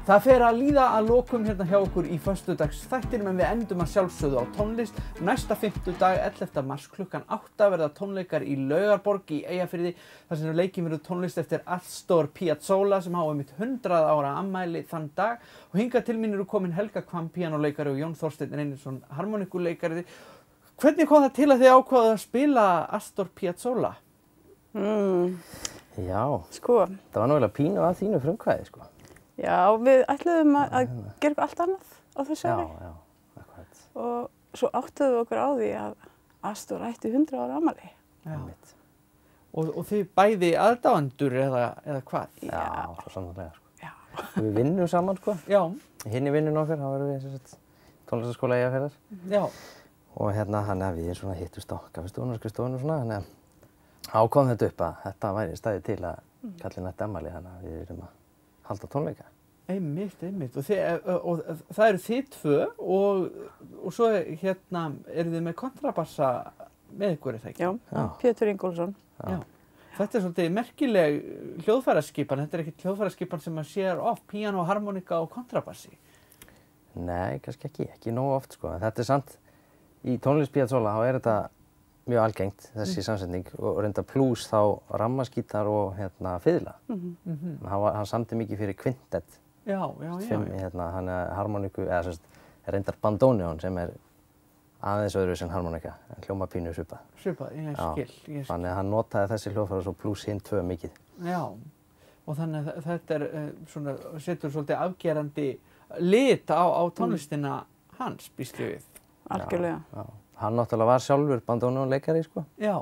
Það fer að líða að lokum hérna hjá okkur í föstudagsþættinum en við endum að sjálfsögðu á tónlist. Næsta fimmtudag 11. mars klukkan 8 verða tónleikar í Laugarborg í Eyjafirði þar sem leikin verður tónlist eftir Astor Piazzolla sem á einmitt 100 ára afmæli þann dag og hingað til mín eru komin Helga Kvam píanóleikari og Jón Þorsteinn Reynisson harmonikuleikari. Hvernig kom það til að þið ákváðu að spila Astor Piazzolla? Já, Sko, það var náttúrulega pínu að þínu frumkvæði, sko. já, við ætluðum að gera allt annað á þessu ári. Já, akkurat. Og svo áttuðum við okkur á því að Astor ætti 100 ára afmæli. Já. Einmitt. Og þið bæði aðdáendur eða hvað? Já, svo sannarlega, sko. Já. Við vinnum saman, sko. Já, Hinn í vinnun okkar, þá erum við sem sagt tónlistarskóla Eyjafjarðar. já, Og hérna, þannig að við svona hittust á kaffistofun og skrifstofun og svona, þannig að ákom þetta upp að þetta væri staðið til að kallinn ætti afmæli, þannig að við erum að halda tónleika. einmitt. Og það eru þið tvö og svo hérna eru þið með kontrabassa með ykkur, er það ekki? Já, Já. Pétur Ingólfsson. Já. Þetta er svolítið merkileg hljóðfæraskipan, þetta er ekki hljóðfæraskipan sem maður sér oft, píanó, harmonika og kontrabassi. Nei, kannski ekki nógu oft, sko. En þetta er samt, í tónlist Piazzolla þá er þetta mjög algengt, þessi samsetning, og reynda plús þá rammaskítar og hérna fiðla. Hann samdi mikið fyrir kvintett, Já. hann er harmoniku, eða sem sagt, reyndar bandóneón sem er aðeins öðru sem harmonika, hljóma pínu svipað. Svipað, ég skil. Þannig að hann notaði þessi hljóðfæri svo plús hinn tvö mikið. Já, og þannig að þetta er svona, setur svolítið afgerandi lit á tónlistina hans, býst ég við. Algjörlega. Já. Hann náttúrulega var sjálfur bandóneónleikari, sko. Já,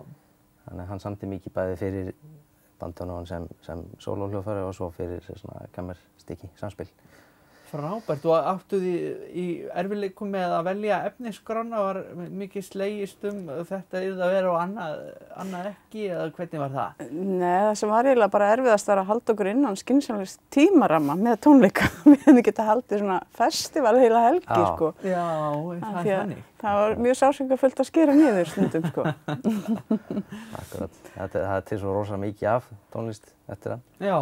Þannig að hann samdi mikið bæði fyrir bandóneón sem sólóhljóðfæri og svo fyrir svona kammerstykki, samspil. frábært. Og áttu þið í erfiðleikum með að velja efnisskrána, var mikið slegist þetta yrði að vera og annað ekki, eða hvernig var það? Nei, það sem var eiginlega bara erfiðast var að halda okkur innan skynsamlegs tímaramma með tónleika. Við hefum getað haldið svona festival heila helgi, Já. sko. Já, það er þannig. Það var mjög sársaukafullt að skera niður stundum, sko. Akkurat. Það er til svo rosa mikið af tónlist eftir það. Já,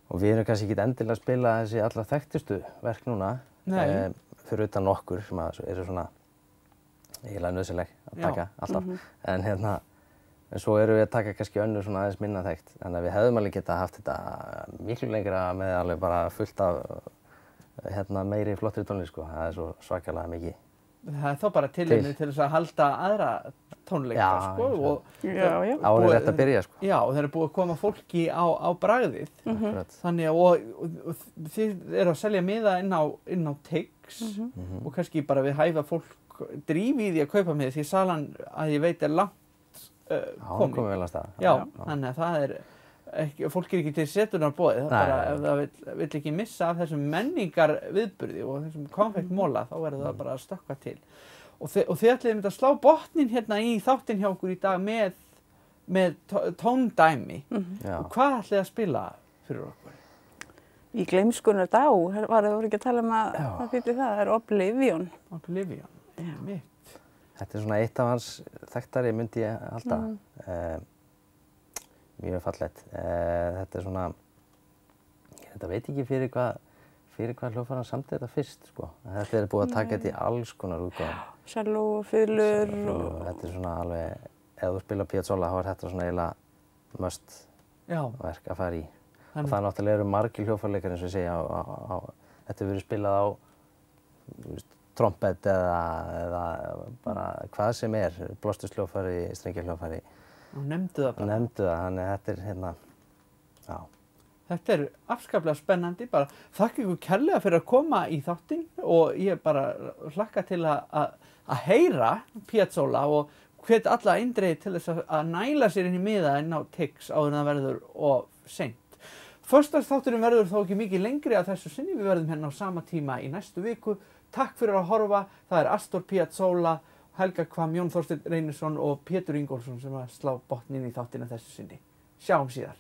Og við erum kannski ekki endilega að spila þessi allra þekktustu verk núna. Nei. Fyrir utan nokkur sem eru svona eiginlega nauðsynleg að taka alltaf. En svo erum við að taka kannski önnur svona aðeins minna þekkt. Þannig að við hefðum alveg getað haft þetta miklu lengra með alveg bara fullt af meiri flottri tónlist, sko. Það er svo svakalega mikið. það er þá bara tilefni til þess að halda aðra tónleika, Já, sko. Já. Árið rétt að byrja, sko. Já, og þeir eru búið að koma fólki á bragðið. Akkurat. Þannig og þið eru að selja miða inn á Tix og kannski bara við hæfa fólk drífi í því að kaupa miða því salan að ég veit er langt komin. Komið vel að stað. Já, þannig að það er ekki, fólk er ekki til setunar boðið, það bara ef það vill ekki missa af þessum menningar viðburði og þessum konfektmóla þá verður það bara að stökkva til. Og þið ætliði að slá botninn hérna í þáttinn hjá okkur í dag með tóndæmi. Og hvað ætliði að spila fyrir okkur? Í gleymskunnar dá, voru ekki að tala um að það þýddi það er Oblivion. Oblivion, mitt. Þetta er svona eitt af hans þekktari, myndi ég halda. Mjög fallegt. Þetta er svona, þetta veit ekki fyrir hvað hljóðfæran samdi þetta fyrst, sko. Þetta er búið að taka þetta í alls konar útgáfum. Selló, fiðlur og þetta er svona alveg, ef þú spila Piazzolla þá er þetta svona eiginlega must verk að fara í. Og það náttúrulega eru margir hljóðfæraleikar eins og ég segja þetta hefur verið spilað á trompet eða bara hvað sem er, blásturshljóðfæri, strengjahljóðfæri. Og nefndu það bara. Nefndu það, þannig að þetta er hérna, já. Þetta er afskaplega spennandi, bara þakka ykkur kærlega fyrir að koma í þáttinn og ég bara hlakka til að heyra Piazzolla og hvet alla eindregið til þess að næla sér inn í miða inn á Tix áður en það verður of seint. Föstudagsþátturinn verður þó ekki mikið lengri að þessu sinni, við verðum hérna á sama tíma í næstu viku. Takk fyrir að horfa, það er Astor Piazzolla, Helga Kvam, Jón Þorsteinn Reynisson og Pétur Ingólfsson sem að slá botninn í þáttina þessu sinni. Sjáum síðar.